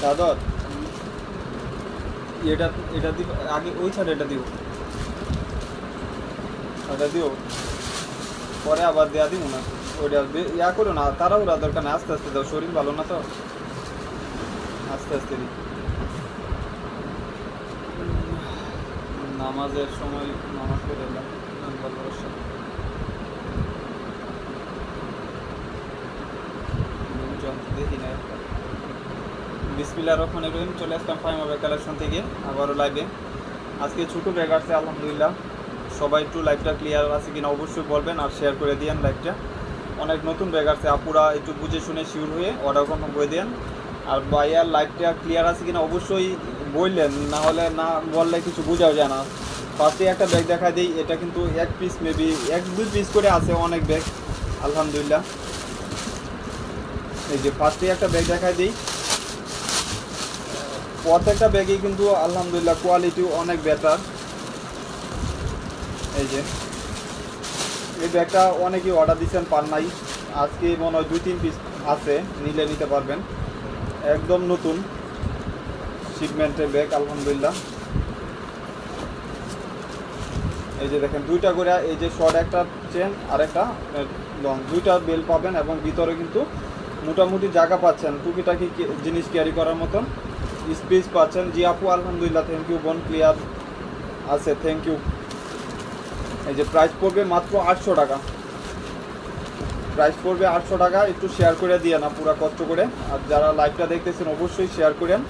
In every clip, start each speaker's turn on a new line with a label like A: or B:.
A: সাদত এটা এটা দিব আগে, ওই ছাড় এটা দিব, ওটা দিও, পরে আবার দেওয়া দিব না। ওইটা ইয়া করো না, তাড়াহুড়া দরকার না, আস্তে আস্তে দাও, শরীর ভালো না তো, আস্তে আস্তে দিই। নামাজের সময় নামাজ পড়ে এলাম, দেখি না। বিসমিল্লাহির রহমানির রহিম। চলে আসলাম ফাইমা ব্যাগ কালেকশন থেকে আবারও লাইভে। আজকে ছোটো ব্যাগ আসছে আলহামদুলিল্লাহ। সবাই একটু লাইভটা ক্লিয়ার আছে কিনা অবশ্যই বলবেন, আর শেয়ার করে দিয়েন লাইভটা। অনেক নতুন ব্যাগ আসছে, আপুরা একটু বুঝে শুনে শিওর হয়ে অর্ডার কনফার্ম করে দেন। আর ভাইয়ার লাইভটা ক্লিয়ার আছে কিনা অবশ্যই বললেন, না হলে না বললে কিছু বোঝাও যায় না। ফার্স্টে একটা ব্যাগ দেখা দিই, এটা কিন্তু এক পিস মেবি 1-2 পিস করে আছে, অনেক ব্যাগ আলহামদুলিল্লাহ। এই যে ফার্স্টে একটা ব্যাগ দেখা দিই, প্রত্যেকটা ব্যাগই কিন্তু আলহামদুলিল্লাহ কোয়ালিটি অনেক বেটার। এই যে এই ব্যাগটা অনেকেই অর্ডার দিচ্ছেন, পান নাই, আজকে মনে হয় 2-3 পিস আছে, নিলে নিতে পারবেন। একদম নতুন শিপমেন্টের ব্যাগ আলহামদুলিল্লাহ। এই যে দেখেন দুইটা করে, এই যে শর্ট একটা চেন আর একটা লং, দুইটা বেল পাবেন এবং ভিতরে কিন্তু মোটামুটি জায়গা পাচ্ছেন, টুকিটাকি জিনিস ক্যারি করার মতন স্পেস পাচ্ছেন। জি আপু আলহামদুলিল্লাহ, থ্যাংক ইউ বোন, ক্লিয়ার আছে, থ্যাংক ইউ। এই যে প্রাইস পড়বে মাত্র 800 টাকা, প্রাইস পড়বে 800 টাকা। একটু শেয়ার করে দিয়ে না পুরো কষ্ট করে, আর যারা লাইভটা দেখতেছেন অবশ্যই শেয়ার করেন।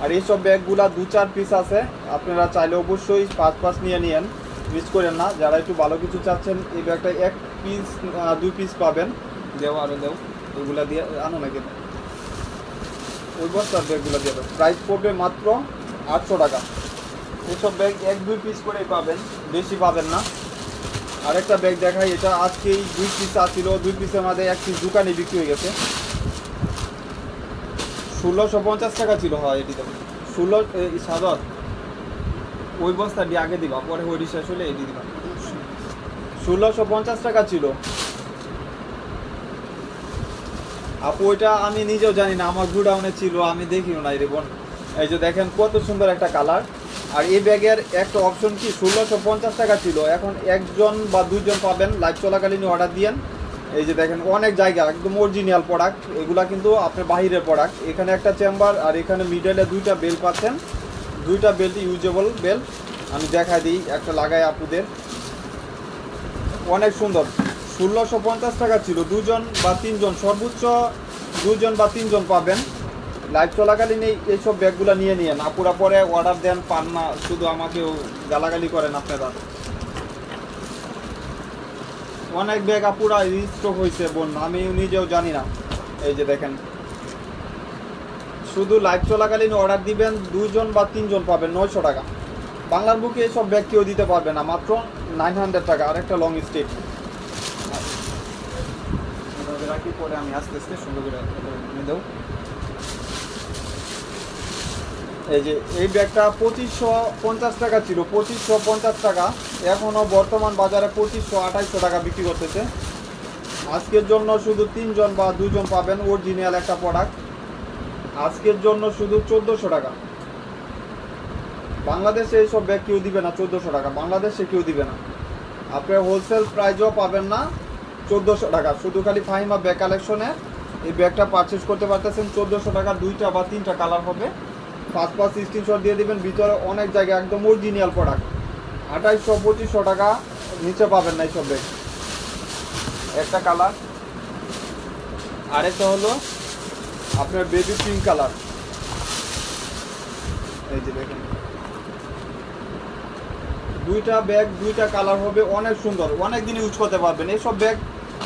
A: আর এইসব ব্যাগগুলা 2-4 পিস আছে, আপনারা চাইলে অবশ্যই 5 নিয়ে নিয়েন, মিস করেন না। যারা একটু ভালো কিছু চাচ্ছেন, এই ব্যাগটা 1 পিস 2 পিস পাবেন। দেও আরও দেও, ওইগুলা দিয়ে আনো না কেন, ওই বস্তার ব্যাগগুলো দিয়ে দেবো। প্রাইস পড়বে মাত্র 800 টাকা। এইসব ব্যাগ 1-2 পিস করেই পাবেন, বেশি পাবেন না। আরেকটা ব্যাগ দেখাই, এটা আজকেই 2 পিস আসছিল, 2 পিসের মধ্যে 1 পিস দোকানে বিক্রি হয়ে গেছে। 1650 টাকা ছিল, হয় এটি দেবো 16 সাদত, ওই বস্তা দিয়ে আগে দিবা, পরে ওই শেষ হলে এটি দিবা। 1650 টাকা ছিল আপু, ওইটা আমি নিজেও জানি না, আমার গুডাউনে ছিল, আমি দেখিও নাই রে বোন। এই যে দেখেন কত সুন্দর একটা কালার। আর এই ব্যাগের একটা অপশন কি, 1650 টাকা ছিল, এখন 1জন বা 2জন পাবেন, লাইভ চলাকালীন অর্ডার দিয়েন। এই যে দেখেন অনেক জায়গা, একদম অরিজিনাল প্রোডাক্ট, এগুলা কিন্তু আপনার বাহিরের প্রোডাক্ট। এখানে একটা চেম্বার আর এখানে মিডলে 2টা বেল পাচ্ছেন, 2টা বেল্ট ইউজেবল বেল। আমি দেখাই দিই, একটা লাগাই আপুদের, অনেক সুন্দর। 1650 টাকা ছিল, 2জন বা 3জন, সর্বোচ্চ 2জন বা 3জন পাবেন। লাইভ চলাকালীন এইসব ব্যাগগুলো নিয়ে নিয়েন, আপুরা পরে অর্ডার দেন, পান না, শুধু আমাকেও গালাগালি করেন আপনারা। অনেক ব্যাগ আপুরা স্টক হয়েছে বোন, আমি নিজেও জানি না। এই যে দেখেন, শুধু লাইভ চলাকালীন অর্ডার দিবেন, 2জন বা 3জন পাবেন, 900 টাকা। বাংলার বুকে এইসব ব্যাগ কেউ দিতে পারবে না, মাত্র 900 টাকা। আর একটা লং স্টিক রাখি, পরে আমি আস্তে আস্তে সুন্দর করে নিয়ে দেবো। এই যে এই ব্যাগটা 2550 টাকা ছিল, 2550 টাকা, এখনও বর্তমান বাজারে 2500-2800 টাকা বিক্রি করতেছে। আজকের জন্য শুধু 3জন বা 2জন পাবেন, অরিজিনাল একটা প্রোডাক্ট। আজকের জন্য শুধু 1400 টাকা। বাংলাদেশে এইসব ব্যাগ কেউ দিবে না 1400 টাকা, বাংলাদেশে কেউ দিবে না। আপনি হোলসেল প্রাইজও পাবেন না 1400 টাকা। শুধু খালি ফাহিমা ব্যাগ কালেকশনে এই ব্যাগটা পারচেস করতে পারতেছেন 1400 টাকা। 2টা বা 3টা কালার হবে, 5 স্ক্রিনশট দিয়ে দিবেন। ভিতরে অনেক জায়গা, একদম অরিজিনাল প্রোডাক্ট। 2800-2500 টাকা নিচে পাবেন না এইসব ব্যাগ। একটা কালার, আরেকটা হলো আপনার বেবি পিঙ্ক কালার। এই যে দেখেন, 2টা ব্যাগ 2টা কালার হবে, অনেক সুন্দর, অনেক দিন ইউজ করতে পারবেন এইসব ব্যাগ,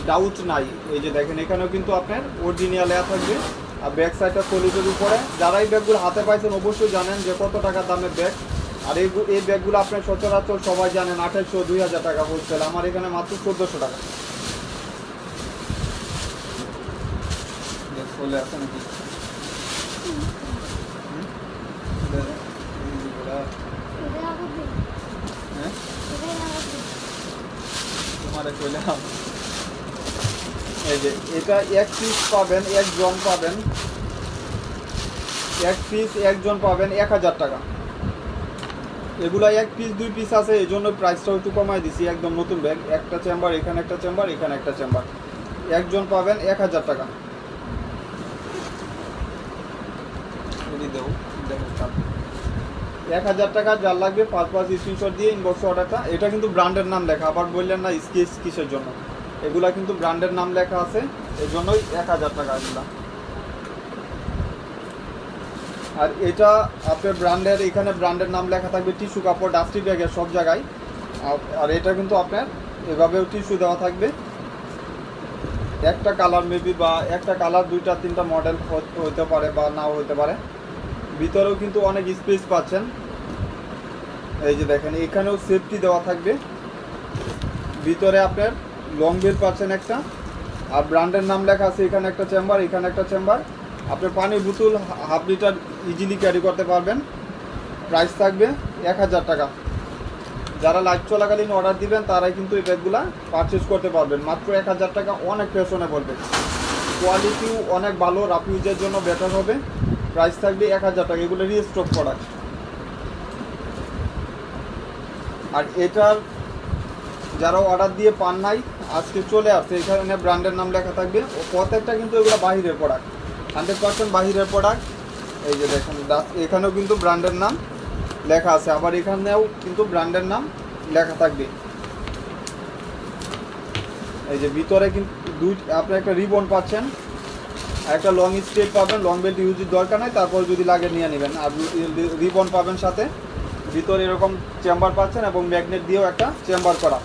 A: ডাউট নাই। এই যে দেখেন, এখানেও কিন্তু আপনার অরিজিনাল এয়া থাকবে, আর ব্যাক সাইডটা সলিডের উপরে। যারা এই ব্যাগগুলো হাতে পাইছেন অবশ্যই জানেন যে কত টাকা দামের ব্যাগ। আর এই ব্যাগগুলো আপনার সচরাচর সবাই জানেন 2800-2000 টাকা হোলসেল, আমার এখানে মাত্র 1400 টাকা। বলে আছে নাকি তোমার কইলাম। এই যে এটা 1 পিস পাবেন, 1জন পাবেন। এক পিস একজন পাবেন 1000 টাকা। এগুলা 1 পিস 2 পিস আছে, এই জন্য প্রাইসটাও একটু কমাই দিছি। একদম নতুন ব্যাগ, একটা চেম্বার, এখানে একটা চেম্বার, এখানে একটা চেম্বার, একজন পাবেন 1000 টাকা। 1000 টাকা যার লাগবে 5 স্ক্রিনশট দিয়ে ইনবক্স অর্ডারটা। এটা কিন্তু ব্র্যান্ডের নাম লেখা, আবার বললেন না স্কেচ কিসের জন্য, এগুলা কিন্তু ব্র্যান্ডের নাম লেখা আছে, এই জন্যই 1000 টাকা এগুলা। আর এটা আপনার ব্র্যান্ডের, এখানে ব্র্যান্ডের নাম লেখা থাকবে, টিস্যু কাপড় ডাস্টি ব্যাগের সব জায়গায়। আর এটা কিন্তু আপনার এভাবেও টিস্যু দেওয়া থাকবে, একটা কালার মেবি বা একটা কালার 2টা 3টা মডেল হতে পারে বা নাও হতে পারে। ভিতরেও কিন্তু অনেক স্পেস পাচ্ছেন, এই যে দেখেন এখানেও সেফটি দেওয়া থাকবে। ভিতরে আপনার লং বেড পাচ্ছেন একটা, আর ব্র্যান্ডের নাম লেখা আছে, এখানে একটা চেম্বার, এখানে একটা চেম্বার। আপনার পানির বোতল হাফ লিটার ইজিলি ক্যারি করতে পারবেন। প্রাইস থাকবে 1000 টাকা। যারা লাইভ চলাকালীন অর্ডার দিবেন তারাই কিন্তু এই ব্যাগগুলো পারচেস করতে পারবেন মাত্র 1000 টাকা। অনেক ফ্যাশনেবল ব্যাগ, কোয়ালিটিও অনেক ভালো, রাফ ইউজের জন্য বেটার হবে। প্রাইস থাকবে 1000 টাকা। এগুলো রিস্টক প্রোডাক্ট। আর এটার যারা অর্ডার দিয়ে পান নাই, আজকে চলে আসছে, এখানে ব্র্যান্ডের নাম লেখা থাকবে। ও প্রত্যেকটা কিন্তু এগুলো বাহিরের প্রোডাক্ট, 100% বাহিরের প্রোডাক্ট। এই যে দেখেন এখানেও কিন্তু ব্র্যান্ডের নাম লেখা আছে, আবার এখানেও কিন্তু ব্র্যান্ডের নাম লেখা থাকবে। এই যে ভিতরে কিন্তু আপনি একটা রিবন পাচ্ছেন, একটা লং স্ট্রেপ পাবেন, লং বেল্ট ইউজের দরকার নাই, তারপর যদি লাগে নিয়ে নেবেন। আর রিবন পাবেন সাথে, ভিতরে এরকম চেম্বার পাচ্ছেন এবং ম্যাগনেট দিয়েও একটা চেম্বার করা।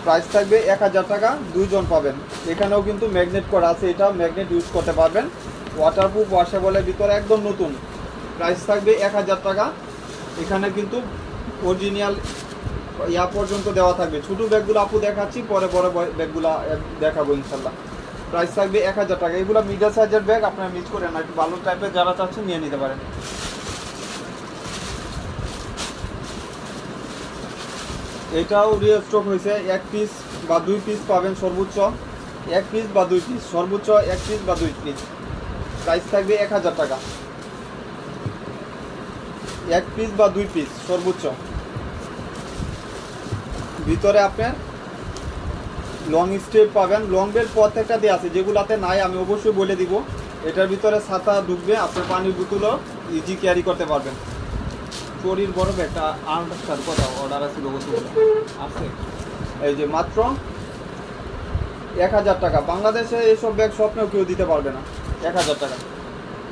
A: প্রাইস থাকবে 1000 টাকা, 2 জন পাবেন। এখানেও কিন্তু ম্যাগনেট করা আছে, এটা ম্যাগনেট ইউজ করতে পারবেন। ওয়াটারপ্রুফ, ওয়াশেবলের ভিতরে একদম নতুন। প্রাইস থাকবে 1000 টাকা। এখানে কিন্তু অরিজিনাল ইয়া পর্যন্ত দেওয়া থাকবে। ছোটো ব্যাগগুলো আপু দেখাচ্ছি, পরে বড় ব্যাগগুলো দেখাবো ইনশাল্লাহ। প্রাইস থাকবে 1000 টাকা। এগুলো মিডল সাইজের ব্যাগ, আপনারা মিস করেন না, একটু ভালো টাইপের যারা চাচ্ছেন নিয়ে নিতে পারেন। এটাও রিস্টক হয়েছে, 1 পিস বা 2 পিস পাবেন সর্বোচ্চ, 1 পিস বা 2 পিস, সর্বোচ্চ 1 পিস বা 2 পিস। প্রাইস থাকবে 1000 টাকা। 1 পিস বা 2 পিস সর্বোচ্চ। ভিতরে আপনার লং স্ট্রেপ পাবেন, লং বেল্ট প্রত্যেকটা দিয়ে আছে, যেগুলাতে নাই আমি অবশ্যই বলে দিব। এটার ভিতরে ছাতা ঢুকবে, আপনার পানির বোতলও ইজি ক্যারি করতে পারবেন। চরির বড় একটা আর্মটার কথা অর্ডার আছে, আছে। এই যে মাত্র 1000 টাকা। বাংলাদেশে এইসব ব্যাগ স্বপ্নেও কেউ দিতে পারবে না, 1000 টাকা।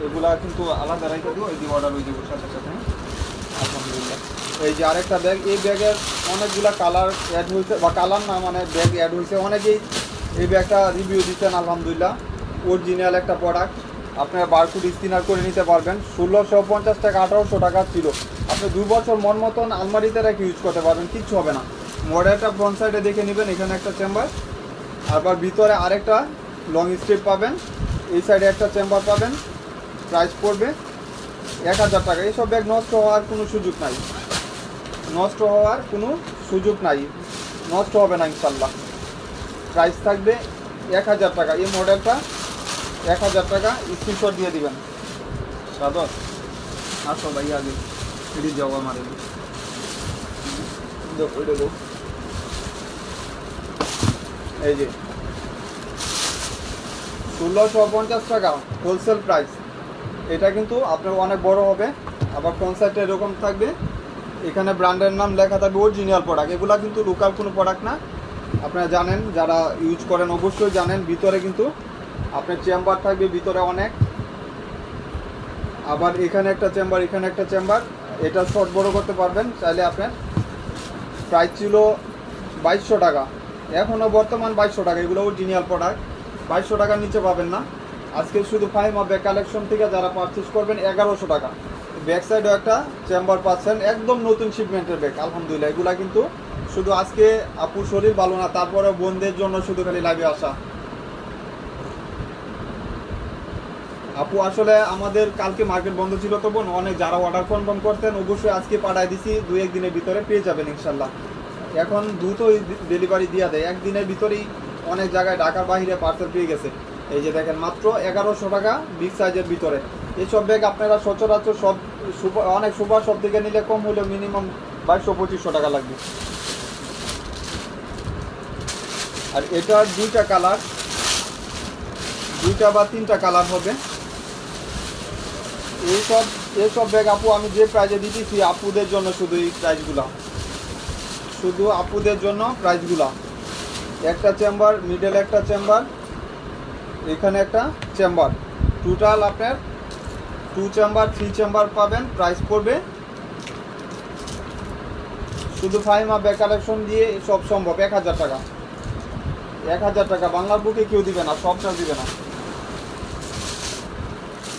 A: এগুলা কিন্তু আলাদা রাখতে দিব, এই যে অর্ডার হয়ে যাবো সাথে সাথে। আলহামদুলিল্লাহ। এই যে আরেকটা ব্যাগ, এই ব্যাগের অনেকগুলা কালার অ্যাড হয়েছে, বা কালার না মানে ব্যাগ অ্যাড হয়েছে। অনেকেই এই ব্যাগটা রিভিউ দিচ্ছেন, আলহামদুলিল্লাহ। অরিজিনাল একটা প্রোডাক্ট, আপনারা বারকোড স্ক্যানার করে নিতে পারবেন। 1650 টাকা 1800 টাকা ছিল। আপনি 2 বছর মন মতন আলমারিতে রেখে ইউজ করতে পারবেন, কিচ্ছু হবে না। মডেলটা ফ্রন্ট সাইডে দেখে নেবেন, এখানে একটা চেম্বার, আবার ভিতরে আরেকটা লং স্ট্রিপ পাবেন, এই সাইডে একটা চেম্বার পাবেন। প্রাইস পড়বে 1000 টাকা। এইসব ব্যাগ নষ্ট হওয়ার কোনো সুযোগ নাই, নষ্ট হওয়ার কোনো সুযোগ নাই, নষ্ট হবে না ইনশাল্লাহ। প্রাইস থাকবে 1000 টাকা। এই মডেলটা 1000 টাকা। স্ক্রিনশট দিয়ে দিবেন। সাদর আসো ভাই, আগে এটি যাও আমার, এই যে 1650 টাকা হোলসেল প্রাইস। এটা কিন্তু আপনার অনেক বড় হবে, আবার কনসার্টে এরকম থাকবে, এখানে ব্র্যান্ডের নাম লেখা থাকবে, অরিজিনাল প্রোডাক্ট। এগুলা কিন্তু লোকাল কোনো প্রোডাক্ট না, আপনারা জানেন, যারা ইউজ করেন অবশ্যই জানেন। ভিতরে কিন্তু আপনার চেম্বার থাকবে, ভিতরে অনেক, আবার এখানে একটা চেম্বার, এখানে একটা চেম্বার। এটা শর্ট বড় করতে পারবেন চাইলে। আপনার প্রাইস ছিল 2200 টাকা, এখনও বর্তমান 2200 টাকা। এগুলো অরিজিনাল প্রোডাক্ট, 2200 টাকার নিচে পাবেন না। আজকে শুধু ফাইমা ব্যাগ কালেকশন থেকে যারা পারচেস করবেন 1100 টাকা। ব্যাক সাইডেও একটা চেম্বার পাচ্ছেন, একদম নতুন শিপমেন্টের ব্যাগ, আলহামদুলিল্লাহ। এগুলা কিন্তু শুধু আজকে আপুর শরীর ভালো না, তারপরে বোনদের জন্য শুধু খালি লাইভে আসা। আপু আসলে আমাদের কালকে মার্কেট বন্ধ ছিল, তো বোন অনেক যারা অর্ডার কনফার্ম করতেন অবশ্যই আজকে পাঠায় দিছি, 2-1 দিনের ভিতরে পেয়ে যাবেন ইনশাল্লাহ। এখন দ্রুত ডেলিভারি দিয়ে দেয়, একদিনের ভিতরেই অনেক জায়গায় ঢাকার বাইরে পার্সেল পেয়ে গেছে। এই যে দেখেন মাত্র 1100 টাকা, বিগ সাইজের ভিতরে। এইসব ব্যাগ আপনারা সচরাচর সব অনেক সুপার শপ থেকে নিলে কম হলেও মিনিমাম 2200-2500 টাকা লাগবে। আর এটার দুইটা কালার, দুইটা বা তিনটা কালার হবে। এইসব ব্যাগ আপু আমি যে প্রাইজে দিতেছি আপুদের জন্য, শুধু এই প্রাইসগুলা, শুধু আপুদের জন্য প্রাইসগুলা। একটা চেম্বার, মিডল একটা চেম্বার, এখানে একটা চেম্বার, টোটাল আপনার 2 চেম্বার 3 চেম্বার পাবেন। প্রাইস পড়বে শুধু ফাহিমা ব্যাগ কালেকশন দিয়ে সব সম্ভব 1000 টাকা। 1000 টাকা বাংলার বুকে কেউ দিবে না, সবটা দিবে না।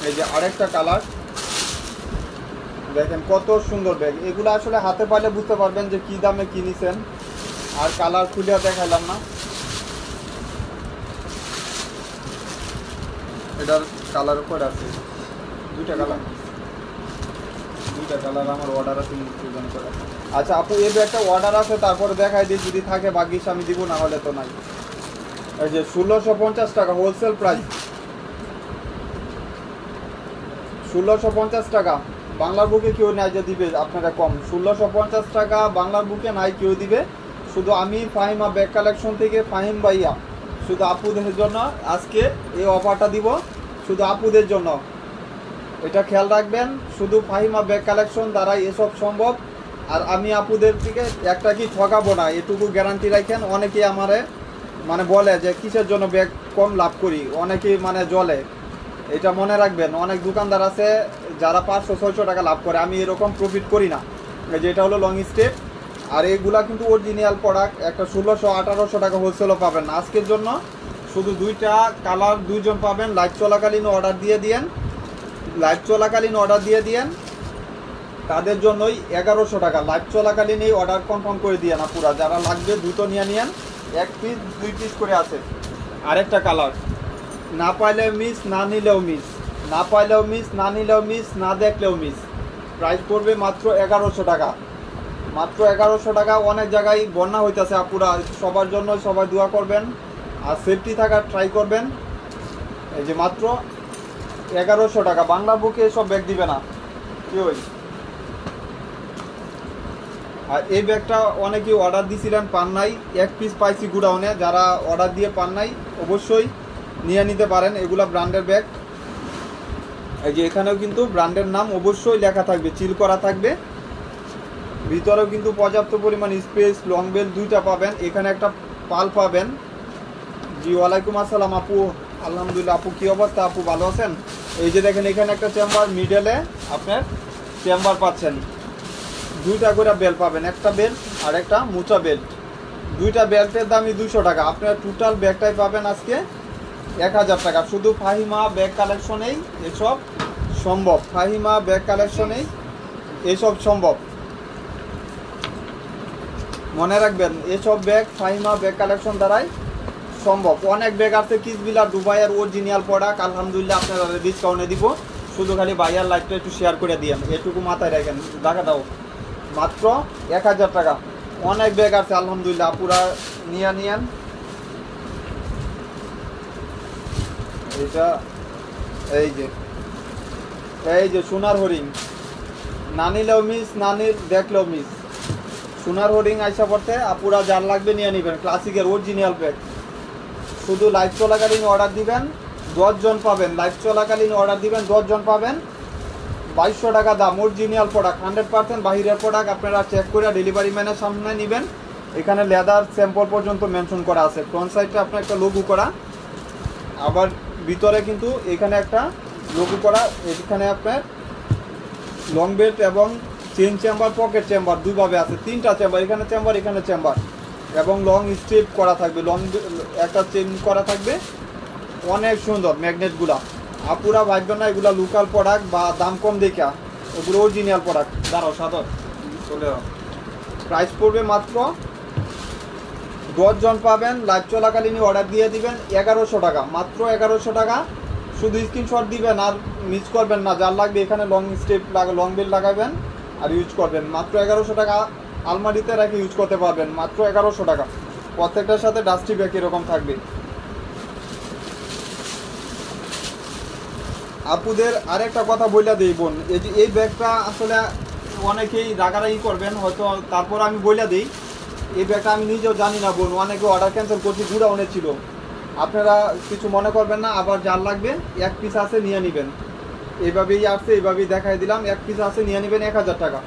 A: এই যে আরেকটা কালার দেখেন, কত সুন্দর ব্যাগ। এগুলো আসলে হাতে পাইলে বুঝতে পারবেন যে কি দামে কিনেছেন। আর কালার খুলে দেখাইলাম না, এটার কালার উপর আছে দুইটা কালার, দুইটা কালার আমার অর্ডার আছে নিশ্চয় করে। আচ্ছা আপু এই ব্যাগটা অর্ডার আছে, তারপরে দেখাই দিই, যদি থাকে বাকিস আমি দিব, না হলে তো নাই। এই যে 1650 টাকা হোলসেল প্রাইস, 1650 টাকা বাংলার বুকে কেউ নাই যে দিবে আপনারা কম। 1650 টাকা বাংলার বুকে নাই কেউ দিবে, শুধু আমি ফাহিমা ব্যাগ কালেকশন থেকে ফাহিম ভাইয়া শুধু আপুদের জন্য আজকে এই অফারটা দিব, শুধু আপুদের জন্য। এটা খেয়াল রাখবেন, শুধু ফাহিমা ব্যাগ কালেকশন দ্বারাই এসব সম্ভব। আর আমি আপুদের থেকে একটা কি ঠকাবো না, এটুকু গ্যারান্টি রাখেন। অনেকেই আমারে মানে বলে যে কিসের জন্য ব্যাগ কম লাভ করি, অনেকেই মানে জ্বলে। এটা মনে রাখবেন, অনেক দোকানদার আছে যারা 500-600 টাকা লাভ করে, আমি এরকম প্রফিট করি না। যেটা হলো লং স্টেপ, আর এইগুলা কিন্তু অরিজিনাল প্রোডাক্ট। একটা 1600-1800 টাকা হোলসেলও পাবেন না। আজকের জন্য শুধু দুইটা কালার দুইজন পাবেন। লাইভ চলাকালীন অর্ডার দিয়ে দিয়েন, লাইভ চলাকালীন অর্ডার দিয়ে দিয়েন, তাদের জন্যই 1100 টাকা। লাইভ চলাকালীন এই অর্ডার কনফার্ম করে দিয়ে না পুরা, যারা লাগবে দ্রুত নিয়ে নিয়েন। 1 পিস 2 পিস করে আছে। আরেকটা কালার, না পাইলেও মিস, না নিলেও মিস, না পাইলেও মিস, না নিলেও মিস, না দেখলেও মিস। প্রাইস পড়বে মাত্র 1100 টাকা, মাত্র 1100 টাকা। অনেক জায়গায় বন্যা হইতেছে আপুরা, সবার জন্য সবাই দোয়া করবেন আর সেফটি থাকার ট্রাই করবেন। এই যে মাত্র 1100 টাকা বাংলা বুকে সব ব্যাগ দিবে না কেউই। আর এই ব্যাগটা অনেকেই অর্ডার দিয়েছিলেন, পান নাই। 1 পিস পাইছি গুডাউনে, যারা অর্ডার দিয়ে পান নাই অবশ্যই নিয়ে নিতে পারেন। এগুলা ব্র্যান্ডের ব্যাগ। এই যে এখানেও কিন্তু ব্র্যান্ডের নাম অবশ্যই লেখা থাকবে, চিল করা থাকবে। ভিতরেও কিন্তু পর্যাপ্ত পরিমাণ স্পেস, লং বেল দুইটা পাবেন। এখানে একটা পাল পাবেন। জি ওয়ালাইকুম আসসালাম আপু, আলহামদুলিল্লাহ। আপু কী অবস্থা? আপু ভালো আছেন? এই যে দেখেন এখানে একটা চেম্বার, মিডলে আপনার চেম্বার পাচ্ছেন। দুইটা করে বেল পাবেন, একটা বেল্ট আর একটা মোচা বেল্ট। দুইটা বেল্টের দামই 200 টাকা। আপনার টোটাল ব্যাগটাই পাবেন আজকে 1000 টাকা। শুধু ফাহিমা ব্যাগ কালেকশনেই এসব সম্ভব, ফাহিমা ব্যাগ কালেকশনেই এসব সম্ভব। মনে রাখবেন, এসব ব্যাগ ফাহিমা ব্যাগ কালেকশন দ্বারাই সম্ভব। অনেক ব্যাগ আছে কিসবিলা দুবাইয়ের অরিজিনাল প্রোডাক্ট, আলহামদুলিল্লাহ আপনারা ডিসকাউন্টে দিব। শুধু খালি বাইয়ার লাইফটা একটু শেয়ার করে দিয়েন, এটুকু মাথায় রাখেন। দেখা দাও মাত্র 1000 টাকা। অনেক ব্যাগ আছে আলহামদুলিল্লাহ, আপুরা নিয়ে নিয়েন। এটা এই যে সোনার হরিণ, না নিলেও মিস, না দেখলেও মিস। সোনার হরিণ আইসা পড়তে আপুরা যার লাগবে নিয়ে নেবেন। ক্লাসিকের অরিজিনাল ব্যাগ। শুধু লাইভ চলাকালীন অর্ডার দিবেন, 10 জন পাবেন। লাইভ চলাকালীন অর্ডার দিবেন, 10 জন পাবেন। 2200 টাকা দাম। অরিজিনাল প্রোডাক্ট, 100% বাহিরের প্রোডাক্ট। আপনারা চেক করে ডেলিভারি ম্যানের সামনে নেবেন। এখানে লেদার স্যাম্পল পর্যন্ত মেনশন করা আছে। ফ্রন্ট সাইডে আপনার একটা লোগো করা, আবার ভিতরে কিন্তু এখানে একটা লোগো করা। এখানে আপনার লং বেল্ট এবং চেন চেম্বার, পকেট চেম্বার দুইভাবে আছে। 3টা চেম্বার, এখানে চেম্বার, এখানে চেম্বার, এবং লং স্ট্রিপ করা থাকবে। লং একটা চেন করা থাকবে। অনেক সুন্দর ম্যাগনেটগুলা। আপুরা ভাববেন না এগুলা লোকাল প্রোডাক্ট বা দাম কম দেখা, এগুলো অরিজিনাল প্রোডাক্ট। দাঁড়াও সাদর চলে যাও। প্রাইস পড়বে মাত্র 10 জন পাবেন। লাইভ চলাকালীনই অর্ডার দিয়ে দিবেন 1100 টাকা, মাত্র 1100 টাকা। শুধু স্ক্রিনশট দিবেন আর মিস করবেন না। যার লাগবে এখানে লং স্টেপ লং বেল লাগাবেন আর ইউজ করবেন। মাত্র 1100 টাকা। আলমারিতে রেখে ইউজ করতে পারবেন, মাত্র 1100 টাকা। প্রত্যেকটার সাথে ডাস্টি ব্যাগ এরকম থাকবে। আপুদের আরেকটা কথা বইলা দিই বোন, এই যে এই ব্যাগটা আসলে অনেকেই রাগারাগি করবেন হয়তো, তারপর আমি বইলা দিই এই ব্যাগটা আমি নিজেও জানি না বোন, অনেকে অর্ডার ক্যান্সেল করছি গুড়াউনে ছিল। আপনারা কিছু মনে করবেন না, আবার যার লাগবে এক পিস আছে নিয়ে নেবেন। এইভাবেই আসছে, এইভাবেই দেখাই দিলাম, এক পিস আছে নিয়ে নেবেন 1000 টাকা।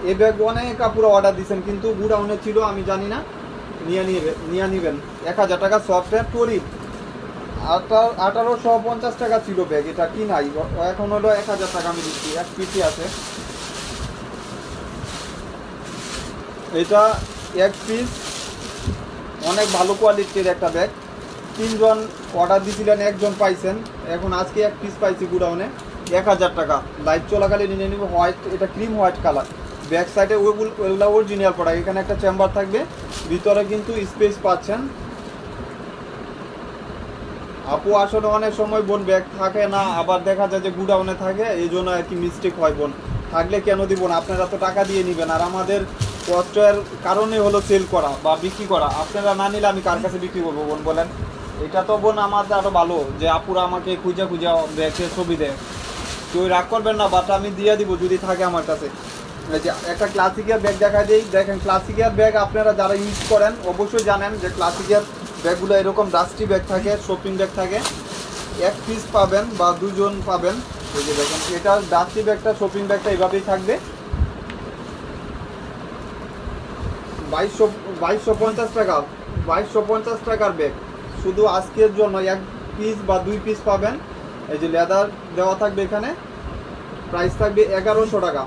A: এই ব্যাগ অনেক কাপড় অর্ডার দিচ্ছেন কিন্তু গুড়াউনে ছিল আমি জানি না, নিয়ে নেবেন 1000 টাকা। সফটওয়্যার তরিফ 1850 টাকা ছিল ব্যাগ, এটা কি নাই এখন হলো 1000 টাকা আমি দিচ্ছি, এক পিসি আছে। এটা এক পিস অনেক ভালো কোয়ালিটির একটা ব্যাগ। 3 জন অর্ডার দিয়েছিলেন, 1 জন পাইছেন, এখন আজকে এক পিস পাইছি গুডাউনে 1000 টাকা। লাইট চলাকালীন নিয়ে নিব হোয়াইট, এটা ক্রিম হোয়াইট কালার। ব্যাক সাইডে ওইগুলো অরিজিনাল প্রোডাক্ট, এখানে একটা চেম্বার থাকবে, ভিতরে কিন্তু স্পেস পাচ্ছেন। আপু আসলে অনেক সময় বোন ব্যাগ থাকে না, আবার দেখা যায় যে গুডাউনে থাকে, এই জন্য আর কি মিস্টেক হয় বোন। থাকলে কেন দিব না, আপনারা তো টাকা দিয়ে নেবেন, আর আমাদের কষ্টের কারণে হলো সেল করা বা বিক্রি করা। আপনারা না নিলে আমি কার কাছে বিক্রি করবো বোন বলেন? এটা তো বোন আমার আরও ভালো যে আপুরা আমাকে খুঁজে খুঁজে ব্যাগের ছবি দেয়, কেউ রাগ করবেন না, বাট আমি দিয়ে দিব যদি থাকে আমার কাছে। এই যে একটা ক্লাসিকের ব্যাগ দেখা দিই, দেখেন ক্লাসিকের ব্যাগ আপনারা যারা ইউজ করেন অবশ্যই জানেন যে ক্লাসিকের ব্যাগগুলো এরকম ডাস্টি ব্যাগ থাকে, শপিং ব্যাগ থাকে, এক পিস পাবেন বা 2 জন পাবেন। এই যে দেখেন এটা ডাস্টি ব্যাগটা, শপিং ব্যাগটা এইভাবেই থাকবে। 2250 টাকা, 2250 টাকার ব্যাগ শুধু আজকের জন্য 1 পিস বা 2 পিস পাবেন। এই যে লেদার দেওয়া থাকবে, এখানে প্রাইস থাকবে 1100 টাকা,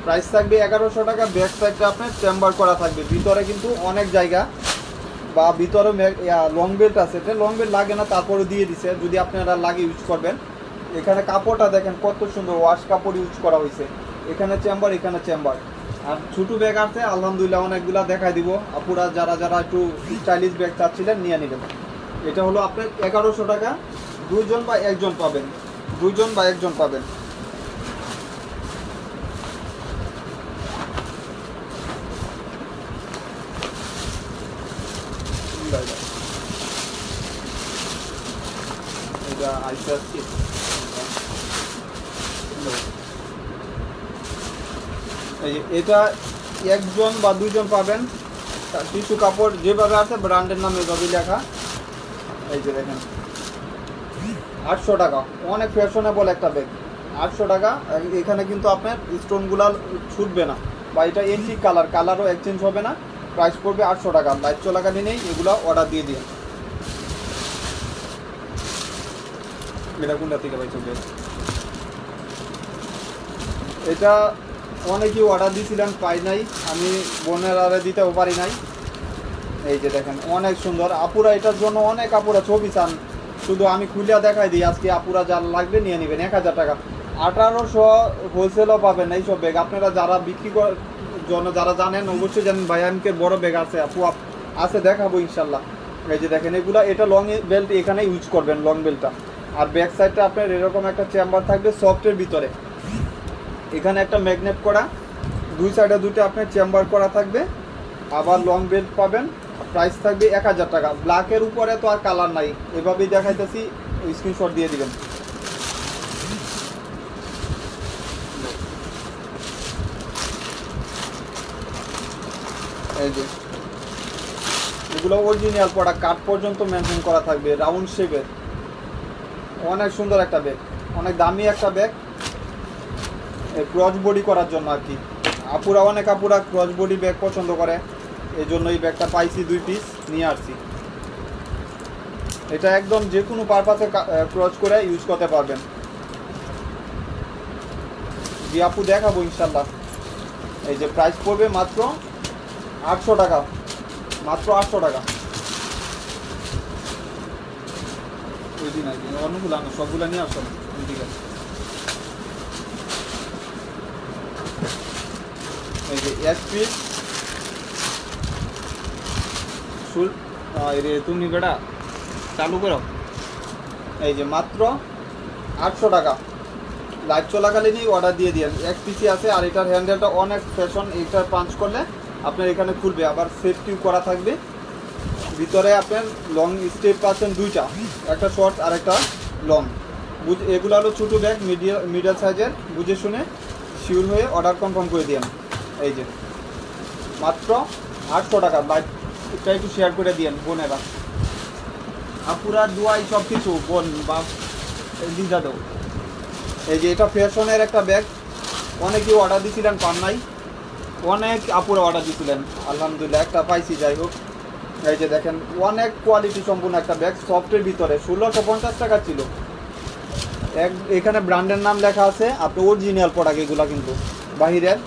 A: প্রাইস থাকবে 1100 টাকা। ব্যাক সাইডটা আপনার চেম্বার করা থাকবে, ভিতরে কিন্তু অনেক জায়গা, বা ভিতরে লং বেল্ট আছে, এটা লং বেল্ট লাগে না, তারপরে দিয়ে দিছে যদি আপনারা লাগে ইউজ করবেন। এখানে কাপড়টা দেখেন কত সুন্দর ওয়াশ কাপড় ইউজ করা হয়েছে, এখানে চেম্বার, এখানে চেম্বার। আর ছোটো ব্যাগ আছে আলহামদুলিল্লাহ অনেকগুলা দেখাই দিব, আপুরা যারা যারা একটু স্টাইলিশ ব্যাগ চাচ্ছিলেন নিয়ে নেবেন। এটা হলো আপনার 1100 টাকা, 2 জন বা 1 জন পাবেন, 2 জন বা 1 জন পাবেন। এটা আইসা এই যে এটা 1 জন বা 2 জন পাবেন। টিস্যু কাপড় যেভাবে আছে ব্র্যান্ডের নাম এভাবে লেখা। এই যে দেখেন 800 টাকা, অনেক ফ্যাশনেবল একটা ব্যাগ, 800 টাকা। এখানে কিন্তু আপনার স্টোনগুলা ছুটবে না, বা এটা এন্টিক কালার, কালারও এক্সচেঞ্জ হবে না। প্রাইস পড়বে 800 টাকা। লাইট চলাকালীনেই এগুলো অর্ডার দিয়ে দিন। এটা কোনটা থেকে পাইছো? এটা অনেকেই অর্ডার দিয়েছিলেন, পাই নাই, আমি বোনের আরে দিতেও পারি নাই। এই যে দেখেন অনেক সুন্দর, আপুরা এটার জন্য অনেক আপুরা ছবি চান, শুধু আমি খুলিয়া দেখাই দিই আজকে। আপুরা যার লাগবে নিয়ে নেবেন 1000 টাকা। 1800 হোলসেলও পাবেন এইসব ব্যাগ। আপনারা যারা বিক্রি করার জন্য যারা জানেন অবশ্যই জানেন ভাইয়ানকে বড় ব্যাগ আছে, আপু আছে, দেখাবো ইনশাল্লাহ। এই যে দেখেন এগুলা, এটা লং বেল্ট এখানে ইউজ করবেন, লং বেল্টটা। আর ব্যাক সাইডটা আপনার এরকম একটা চেম্বার থাকবে সফটের ভিতরে, এখানে একটা ম্যাগনেট করা, 2 সাইডে 2টা আপনার চেম্বার করা থাকবে। আবার লং বেল্ট পাবেন, প্রাইস থাকবে 1000 টাকা। ব্ল্যাকের উপরে তো আর কালার নাই, এভাবেই দেখাইতেছি, স্ক্রিনশট দিয়ে দিবেন। এই যে এগুলো অরিজিনাল প্রোডাক্ট, কাঠ পর্যন্ত মেনটেন করা থাকবে, রাউন্ড শেপের, অনেক সুন্দর একটা ব্যাগ, অনেক দামি একটা ব্যাগ, ক্রস বডি করার জন্য আর কি। আপুরা অনেক আপুরা ক্রস বডি ব্যাগ পছন্দ করে, এই জন্য এই ব্যাগটা পাইছি 2 পিস নিয়ে আসছি। এটা একদম যে কোনো পারপাসে ক্রস করে ইউজ করতে পারবেন। জি আপু দেখাবো ইনশাল্লাহ। এই যে প্রাইস পড়বে মাত্র 800 টাকা, মাত্র 800 টাকা। ওই দিন আর কি অন্যগুলো না, সবগুলো নিয়ে আসলাম ঠিক আছে। এই যে 1 পিস শুল, রে তুমি বেটা চালু করো। এই যে মাত্র 800 টাকা। লাইভ চলাকালীনই অর্ডার দিয়ে দিন, 1 পিসি আছে। আর এটার হ্যান্ডেলটা অনেক ফ্যাশন, এইটার পাঞ্চ করলে আপনার এখানে খুলবে, আবার সেফটিও করা থাকবে। ভিতরে আপনার লং স্টেপ পাচ্ছেন 2টা, একটা শর্ট আর একটা লং। এগুলো হলো ছোটো ব্যাগ, মিডিয়াল সাইজের, বুঝে শুনে শিওর হয়ে অর্ডার কনফার্ম করে দিন। এই যে মাত্র 800 টাকা। লাইকটা একটু শেয়ার করে দিন বোনেরা, আপুরা দুয়াই সব কিছু বোন বা দিদা দেও। এই যে এটা ফ্যাশনের একটা ব্যাগ, অনেকেই অর্ডার দিয়েছিলেন পান নাই, অনেক আপুরা অর্ডার দিয়েছিলেন, আলহামদুলিল্লাহ একটা পাইছি। যাই হোক, এই যে দেখেন অনেক কোয়ালিটি সম্পূর্ণ একটা ব্যাগ, সফটের ভিতরে 1650 টাকা ছিল। এখানে ব্র্যান্ডের নাম লেখা আছে, আপনি অরিজিনাল প্রোডাক্ট এগুলো কিন্তু বাহিরের।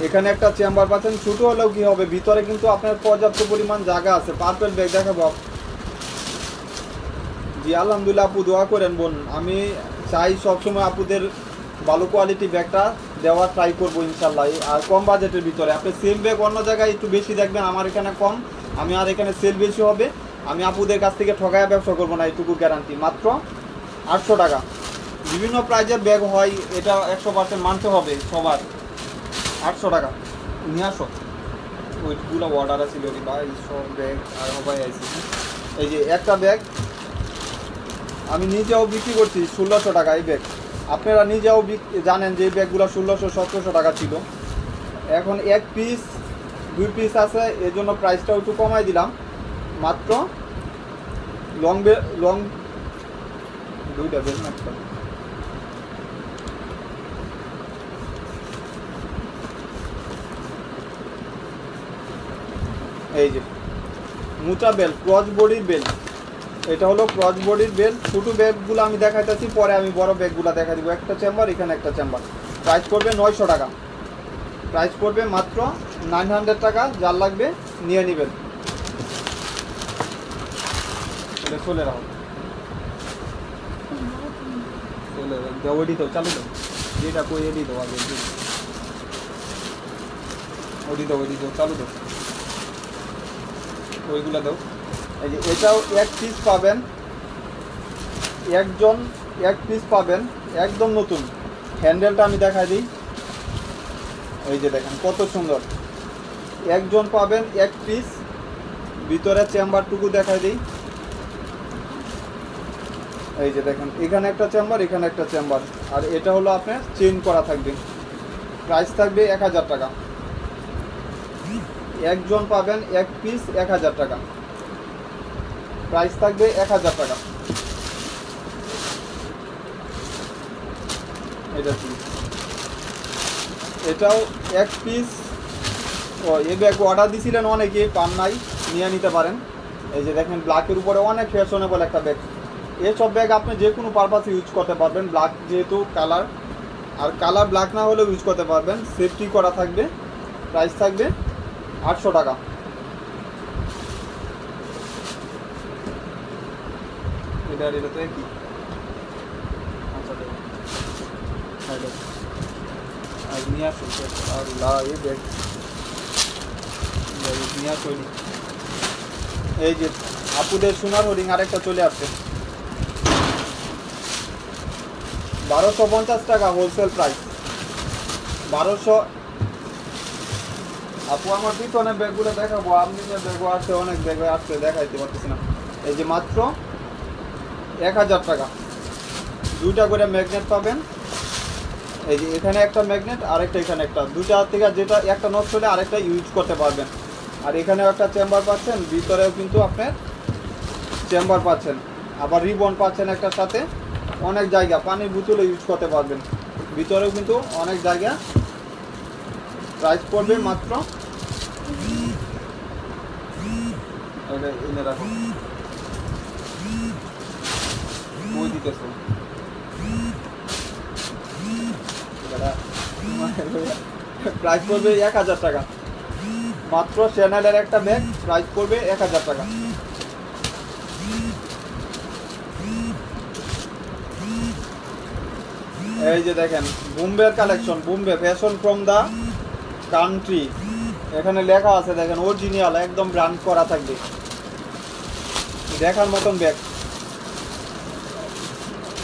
A: এখানে একটা চেম্বার পাচ্ছেন, ছোটো হলেও কি হবে, ভিতরে কিন্তু আপনার পর্যাপ্ত পরিমাণ জায়গা আছে। পার্পেল ব্যাগ দেখাবো। জি আলহামদুলিল্লাহ আপু দোয়া করেন বোন, আমি চাই সবসময় আপুদের ভালো কোয়ালিটি ব্যাগটা দেওয়ার ট্রাই করবো ইনশাল্লাহ, আর কম বাজেটের ভিতরে। আপনি সেম ব্যাগ অন্য জায়গায় একটু বেশি দেখবেন, আমার এখানে কম, আমি আর এখানে সেল বেশি হবে। আমি আপুদের কাছ থেকে ঠকায় ব্যবসা করবো না, এইটুকু গ্যারান্টি। মাত্র 800 টাকা। বিভিন্ন প্রাইজের ব্যাগ হয়, এটা 100% মানতে হবে সবার। 800 টাকা নিয়ে আসো। ওইগুলো অর্ডার আছিল ভাই, সব ব্যাগ আর সবাই আইসি। এই যে একটা ব্যাগ আমি নিজেও বিক্রি করছি 1600 টাকা এই ব্যাগ। আপনারা নিজেও জানেন যে এই ব্যাগগুলো 1600-1700 টাকা ছিল। এখন 1 পিস 2 পিস আছে, এর জন্য প্রাইসটাও একটু কমাই দিলাম। মাত্র লং দুইটা ব্যাগ একটা। এই যে মোটা বেল্ট, ক্রস বডির বেল্ট, এটা হলো ক্রস বডির বেল্ট। ছোটো ব্যাগগুলো আমি দেখাইতেছি, পরে আমি বড় ব্যাগগুলো দেখা দিব। একটা চেম্বার, এখানে একটা চেম্বার। প্রাইস পড়বে 900 টাকা। প্রাইস পড়বে মাত্র 900 টাকা। যার লাগবে নিয়ে নেবেন। এটা চলে রাখো, চলে দেও, ওডি দাও, চালু দাও, যেটা কই এডি দাও আগে, ওডি দাও, চালু দাও, ওইগুলো দাও। এই যে এটাও 1 পিস পাবেন, একজন 1 পিস পাবেন, একদম নতুন। হ্যান্ডেলটা আমি দেখাই দিই। এই যে দেখেন কত সুন্দর, একজন পাবেন 1 পিস। ভিতরে চেম্বারটুকু দেখাই দিই। এই যে দেখেন এখানে একটা চেম্বার, এখানে একটা চেম্বার, আর এটা হলো আপনার চেইন করা থাকবে। প্রাইস থাকবে 1000 টাকা। একজন পাবেন 1 পিস 1000 টাকা। প্রাইস থাকবে 1000 টাকা। এটাও 1 পিস। এই ব্যাগ অর্ডার দিয়েছিলেন অনেকে, পান নাই, নিয়ে নিতে পারেন। এই যে দেখেন ব্ল্যাকের উপরে অনেক ফ্যাশনেবল একটা ব্যাগ। এসব ব্যাগ আপনি যে কোনো পারপাসে ইউজ করতে পারবেন। ব্ল্যাক যেহেতু কালার, আর কালার ব্ল্যাক না হলেও ইউজ করতে পারবেন। সেফটি করা থাকবে। প্রাইস থাকবে 800 টাকা। এটা তো কি, আচ্ছা নিয়ে আসুন। এই ব্যাগ নিয়ে আসুন। এই যে আপুদের সোনার হরিং আরেকটা চলে আসছে, 1250 টাকা হোলসেল প্রাইস। 1200। আপু আমার পিছনে ব্যাগগুলো দেখাবো, আপনি যে ব্যাগও আসছে, অনেক ব্যাগে আসছে, দেখাইতে পারতেছি না। এই যে মাত্র 1000 টাকা। 2টা করে ম্যাগনেট পাবেন। এই যে এখানে একটা ম্যাগনেট, আরেকটা এখানে একটা, 2টা থেকে যেটা একটা নষ্ট হলে আরেকটা ইউজ করতে পারবেন। আর এখানেও একটা চেম্বার পাচ্ছেন, ভিতরেও কিন্তু আপনার চেম্বার পাচ্ছেন, আবার রিবন পাচ্ছেন একটার সাথে। অনেক জায়গা, পানির বোতলও ইউজ করতে পারবেন, ভিতরেও কিন্তু অনেক জায়গা। প্রাইস পড়বে মাত্র, এনে রাখুন, বই দিতেছে প্রাইস পড়বে 1000 টাকা। মাত্র চ্যানেলের একটা ব্যাগ, প্রাইস পড়বে 1000 টাকা। এই যে দেখেন বোম্বের collection, Bombay fashion from the country, এখানে লেখা আছে দেখেন, অরিজিনাল একদম ব্র্যান্ড করা থাকবে। দেখার মতন ব্যাগ,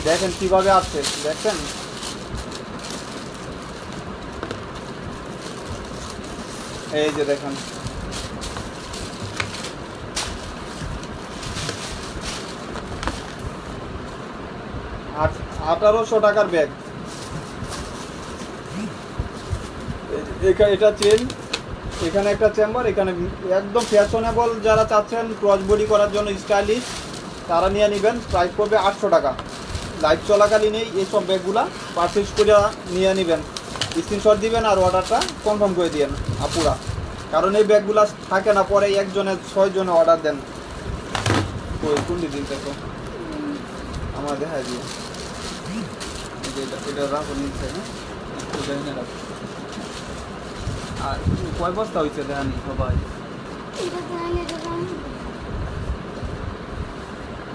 A: দেখেন কিভাবে আসছে, দেখছেন? এই যে দেখেন 1800 টাকার ব্যাগ। এটা চেন, এখানে একটা চেম্বার, এখানে একদম ফ্যাশনেবল যারা চাচ্ছেন ক্রস বডি করার জন্য স্টাইলিশ, তারা নিয়ে নেবেন। প্রাইস পড়বে 800 টাকা। লাইভ চলাকালীনই এইসব ব্যাগগুলা পারচেজ করে নিয়ে নেবেন, স্ক্রিনশট দিবেন আর অর্ডারটা কনফার্ম করে দিবেন আপুরা, কারণ এই ব্যাগগুলা থাকে না, পরে একজনের 6 জনে অর্ডার দেন। ওই কোনটি দিতে তো আমার দেখা দিয়ে এটা রাখো নিচ্ছে, হ্যাঁ আর কয় বস্তা হয়েছে দেখানি সবাই?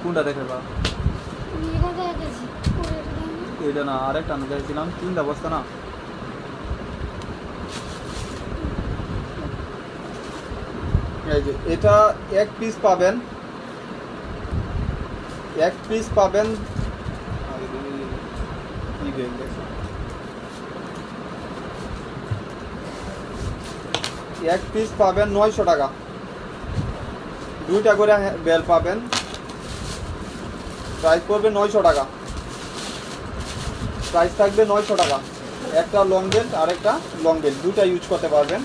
A: কোনটা দেখে বা এটা না, আরেকটা না দেখেছিলাম 3টা বস্তা না। এই যে এটা 1 পিস পাবেন, 1 পিস পাবেন। এক পিস পাবেন 900 টাকা। 2টা করে বেল পাবেন, প্রাইস পড়বে 900 টাকা। প্রাইস থাকবে 900 টাকা। একটা লং বেল্ট আর একটা লং বেল্ট, 2টা ইউজ করতে পারবেন।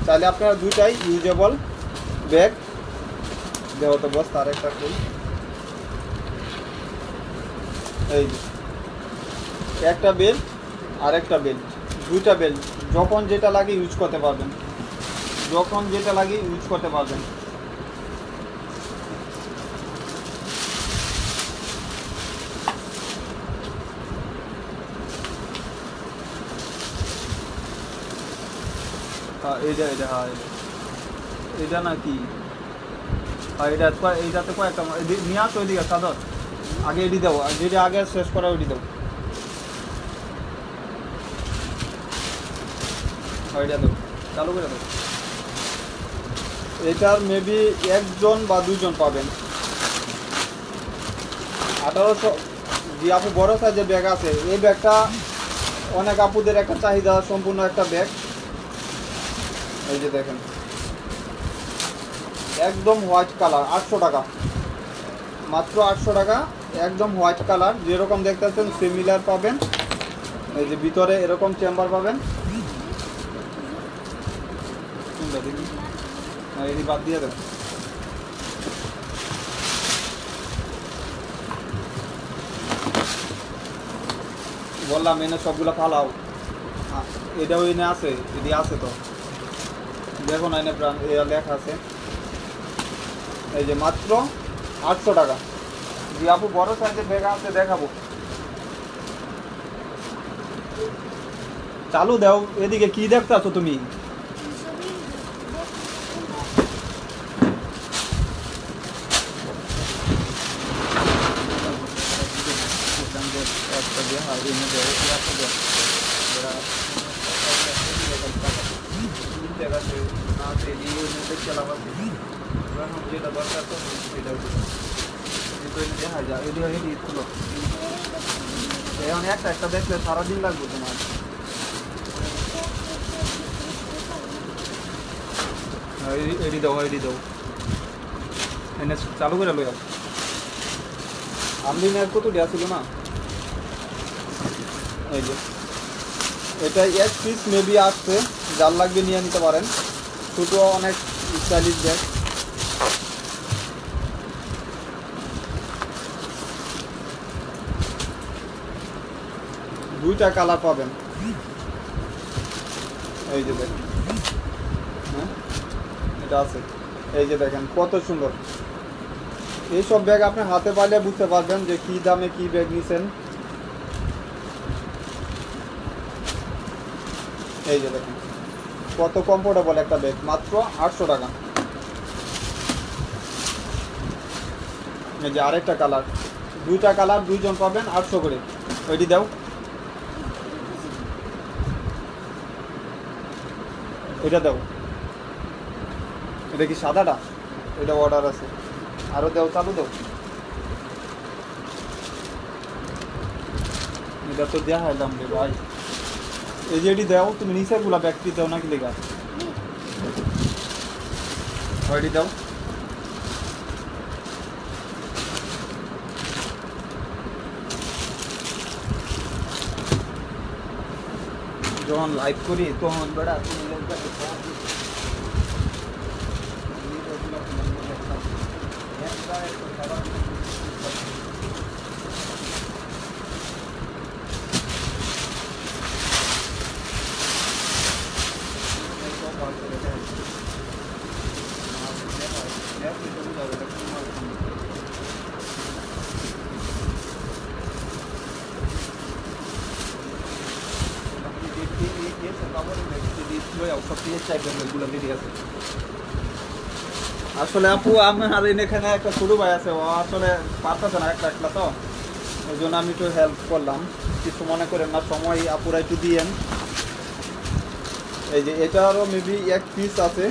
A: চাইলে আপনারা 2টাই ইউজেবল ব্যাগ দেওয়া তো বস। আর একটা কই, এই যে একটা বেল্ট আর একটা বেল্ট, 2টা বেল্ট, যখন যেটা লাগে ইউজ করতে পারবেন, যখন যেটা লাগে ইউজ করতে পারবেন। এটা এটা হ্যাঁ এটা নাকি এইটাতে কয়েকটা নিয়ে আসো ওইদিকে চাদর, আগে এটি দেবো, যেটা আগে শেষ করা ওইটি দেবো। ওইটা দেবো, চালু করে দেবো। এটার মেবি 1 জন বা 2 জন পাবেন। 1800 যে আপু বড় সাইজের ব্যাগ আছে, এই ব্যাগটা অনেক আপুদের একটা চাহিদা সম্পূর্ণ একটা ব্যাগ। এই যে দেখেন একদম হোয়াইট কালার, 800 টাকা, মাত্র 800 টাকা। একদম হোয়াইট কালার, যেরকম দেখতেছেন সিমিলার পাবেন। এই যে ভিতরে এরকম চেম্বার পাবেন। এটি বাদ দিয়ে দেবেন। বললাম এনে সবগুলো ফালাও। এটাও এনে আছে, এটি আছে তো দেখো না, এনে প্রাণ লেখা আছে। এই যে মাত্র 800 টাকা। যে আপু বড় সাইজের ব্যাগ আছে দেখাবো, চালু দাও। এদিকে কি দেখতে আছো তুমি? যেটা দরকার তো সেটা দেখা যায়। এটি খুলো, এখন একটা একটা দেখলে সারাদিন লাগবে তোমার। এডি দাও, এডি দাও, এনে চালু করে লই। আমদিন আর কত দেওয়া ছিল না। এই যে এটা 1 পিস মেবি আসছে, যার লাগবে নিয়ে নিতে পারেন। ছোটো অনেক স্টাইলিশ ব্যাগ। দুইটা কালার পাবেন। এই যে দেখেন, হ্যাঁ এটা আছে। এই যে দেখেন কত সুন্দর। এইসব ব্যাগ আপনি হাতে পাইলে বুঝতে পারবেন যে কি দামে কি ব্যাগ নিছেন। এই যে দেখেন কত কমফোর্টেবল একটা ব্যাগ, মাত্র 800 টাকা। এই যে আরেকটা কালার, 2টা কালার, 2 জন পাবেন 800 করে। ওইটি দাও, এটা দাও। এটা কি সাদাটা? এটা অর্ডার আছে, আরও দাও, চালু দাও। এটা তো দেওয়া হয় দাম রে ভাই। এই যে এটি দাও, তুমি নিচের গুলা ব্যাগটি দাও নাকি লেখা? ওইটি দাও। যখন লাইভ করি তখন বেড়া আসলে আপু আমার এখানে একটা ছোট ভাই আছে, ও আসলে পারতেছে না একটা একলা, তো ওই জন্য আমি একটু হেল্প করলাম। কিছু মনে করেন না, সময় আপুরা একটু দিয়েন। এই যে এটারও মেবি এক পিস আছে,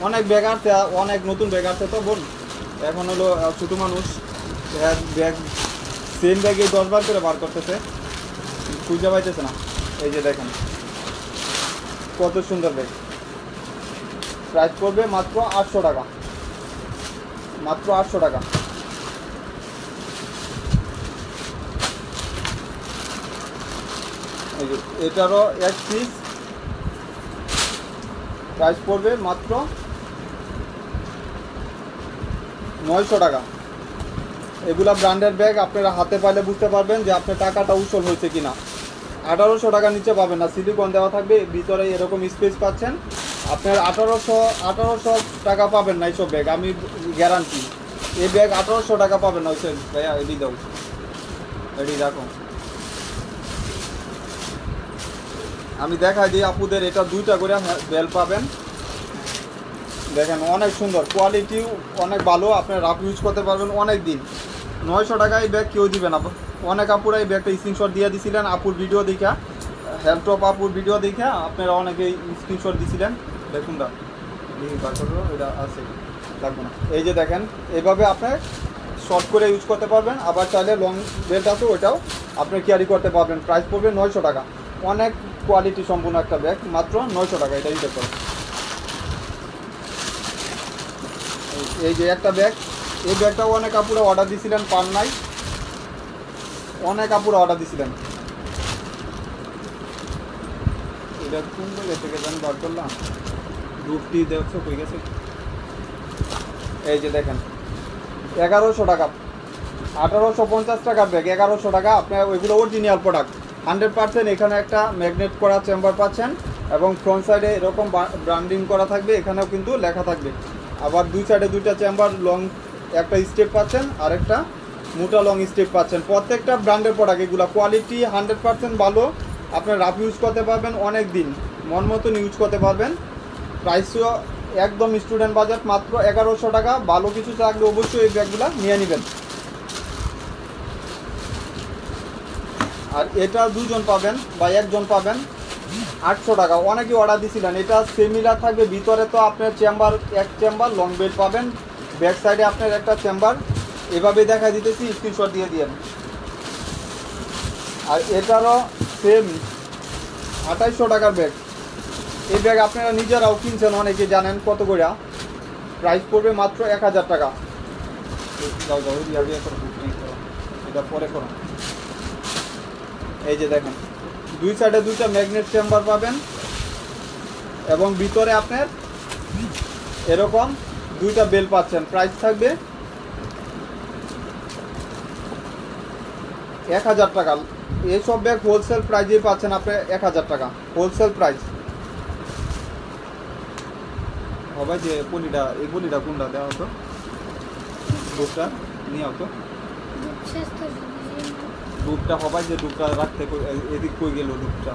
A: অনেক ব্যাগ আছে, অনেক নতুন ব্যাগ আছে তো বোন। এখন হলো ছোটো মানুষ ব্যাগ সেম ব্যাগে 10 বার করে বার করতেছে, খুঁজে পাইতেছে না। এই যে দেখেন কত সুন্দর ব্যাগ, প্রাইস পড়বে মাত্র 800 টাকা, মাত্র 800 টাকা। এই যে এটারও এক পিস, প্রাইস পড়বে মাত্র 900 টাকা। এগুলা ব্র্যান্ডের ব্যাগ, আপনারা হাতে পাইলে বুঝতে পারবেন যে আপনার টাকাটা উসল হয়েছে কিনা। 1800 টাকার নিচে পাবেন না, সিলিকন দেওয়া থাকবে, ভিতরে এরকম স্পেস পাচ্ছেন। আপনার 1800 টাকা পাবেন না এইসব ব্যাগ, আমি গ্যারান্টি। এই ব্যাগ 1800 টাকা পাবেন না। ওইসব ভাইয়া এডি দাও, এডি রাখো। আমি দেখাই দিই আপুদের, এটা 2টা করে বেল পাবেন। দেখেন অনেক সুন্দর, কোয়ালিটিও অনেক ভালো, আপনার রাফ ইউজ করতে পারবেন অনেক দিন। 900 টাকায় ব্যাগ কেউ দিবেন। অনেক আপুরা এই ব্যাগটা স্ক্রিনশট দিয়ে দিছিলেন আপুর ভিডিও দেখা, হেল্পটপ আপুর ভিডিও দেখা আপনারা অনেকেই স্ক্রিনশট দিছিলেন। দেখুন না এটা আছে, লাগবে না। এই যে দেখেন এইভাবে আপনি শর্ট করে ইউজ করতে পারবেন, আবার চাইলে লং বেল্ট আছে ওইটাও আপনি ক্যারি করতে পারবেন। প্রাইস পড়বে 900 টাকা, অনেক কোয়ালিটি সম্পূর্ণ একটা ব্যাগ, মাত্র 900 টাকা। এটা ইউজ করুন। এই যে একটা ব্যাগ, এই ব্যাগটাও অনেক আপুরা অর্ডার দিছিলেন, পান নাই, অনেক আপুরা অর্ডার দিছিলেন। এটা কোন জায়গা থেকে জানি বার করলাম, রুপটি দেখছো কই গেছে। এই যে দেখেন 1100 টাকা, 1850 টাকার ব্যাগ, 1100 টাকা। আপনার ওইগুলো অরিজিনাল প্রোডাক্ট 100%। এখানে একটা ম্যাগনেট করা চেম্বার পাচ্ছেন এবং ফ্রন্ট সাইডে এরকম ব্র্যান্ডিং করা থাকবে, এখানেও কিন্তু লেখা থাকবে। আবার দুই সাইডে 2টা চেম্বার, লং একটা স্টেপ পাচ্ছেন আর একটা মোটা লং স্টেপ পাচ্ছেন। প্রত্যেকটা ব্র্যান্ডের প্রোডাক্ট, এগুলো কোয়ালিটি 100% ভালো, আপনার রাফ ইউজ করতে পারবেন অনেক দিন, মন মতন ইউজ করতে পারবেন। প্রাইসও একদম স্টুডেন্ট বাজেট, মাত্র 1100 টাকা। ভালো কিছু থাকলে অবশ্যই এই ব্যাগগুলো নিয়ে নেবেন। আর এটা 2জন পাবেন বা 1জন পাবেন 800 টাকা। অনেকেই অর্ডার দিছিলেন, এটা সিমিলার থাকবে। ভিতরে তো আপনার চেম্বার, এক চেম্বার লং বেড পাবেন, ব্যাক সাইডে আপনার একটা চেম্বার, এভাবে দেখা দিতেছি, স্ক্রিনশট দিয়ে দিয়েন। আর এটারও সেম 2800 টাকার ব্যাগ। এই ব্যাগ আপনারা নিজেরাও কিনছেন, অনেকে জানেন কত করে। প্রাইস পড়বে মাত্র 1000 টাকা। যাও যাও, এটা পরে করো। এই যে দেখেন দুই সাইডে 2টা ম্যাগনেট চেম্বার পাবেন এবং ভিতরে আপনার এরকম 2টা বেল পাচ্ছেন। প্রাইস থাকবে 1000 টাকা। এইসব ব্যাগ হোলসেল প্রাইজেই পাচ্ছেন আপনি 1000 টাকা, হোলসেল প্রাইস। হবে যে পলিটা, এই পলিটা কোনটা দেওয়া হতো, দুধটা নিয়ে হতো, দুধটা হবে যে দুধটা রাখতে এদিক কই গেল দুধটা,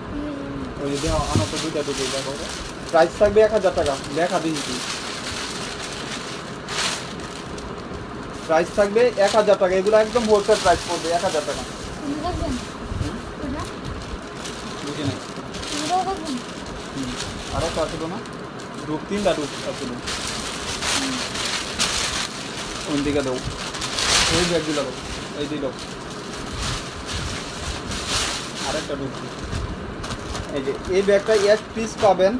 A: ওই যে দেওয়া আনা তো 2টা দুধ দেখা হবে। প্রাইস থাকবে 1000 টাকা, লেখা দিয়েছি। প্রাইস থাকবে 1000 টাকা, এগুলো একদম হোলসেল প্রাইস পড়বে 1000 টাকা। বুঝি নাই, আরও তো আসলো না, ডুব 3টা ডুব আসলো, কোন দিকে দাও, ওই ব্যাগগুলো দাও, এই দিল আরেকটা ডুব। এই যে এই ব্যাগটা 1 পিস পাবেন,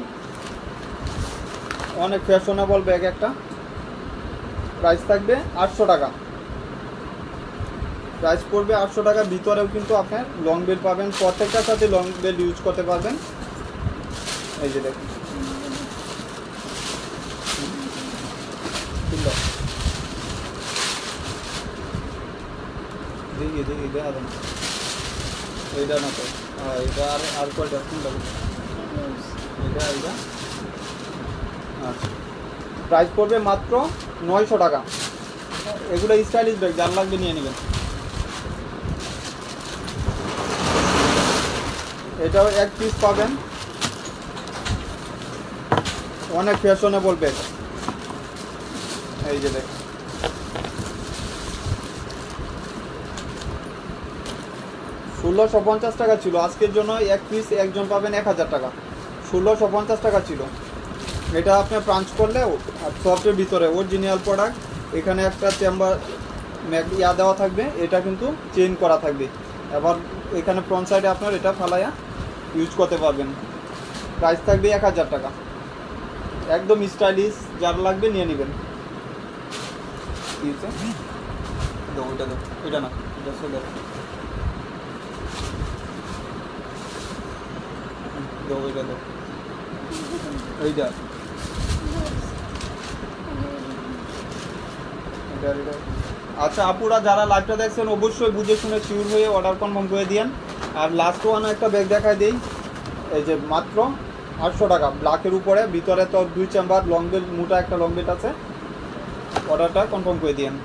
A: অনেক ফ্যাশনেবল ব্যাগ একটা। প্রাইস থাকবে 800 টাকা, প্রাইস পড়বে 800 টাকা। ভিতরেও কিন্তু আপনার লং বেল্ট পাবেন, প্রত্যেকটার সাথে লং বেল্ট ইউজ করতে পারবেন। এই যে দেখুন দেখি দেখি দেখা দেন এইটা না তো এটা আর কয়টা কোনটা এটা এইটা আচ্ছা প্রাইস পড়বে মাত্র 900 টাকা এগুলো স্টাইলিশ ব্যাগ যার লাগবে নিয়ে নেবেন এটাও এক পিস পাবেন অনেক ফ্যাশনেবল ব্যাগ এই যে দেখ 1650 টাকা ছিল আজকের জন্য এক পিস একজন পাবেন 1000 টাকা 1650 টাকা ছিল এটা আপনি পাঞ্চ করলে সফটের ভিতরে অরিজিনাল প্রোডাক্ট এখানে একটা চেম্বার ইয়া দেওয়া থাকবে এটা কিন্তু চেইন করা থাকবে এবার এখানে ফ্রন্ট সাইডে আপনার এটা ফালাইয়া ইউজ করতে পারবেন প্রাইস থাকবে 1000 টাকা একদম স্টাইলিশ যার লাগবে নিয়ে নেবেন ঠিক আছে ওইটা দাও ওইটা না এটা সোজা দাও ওইটা দাও এইটা আচ্ছা আপুরা যারা লাইভটা দেখছেন অবশ্যই বুঝে শুনে শিওর হয়ে অর্ডার কনফার্ম করে দিয়েন আর লাস্ট ওয়ান একটা ব্যাগ দেখাই দিই এই যে মাত্র 800 টাকা ব্ল্যাকের উপরে ভিতরে তো 2 চেম্বার লং বেল্ট মোটা একটা লং বেল্ট আছে অর্ডারটা কনফার্ম করে দিয়েন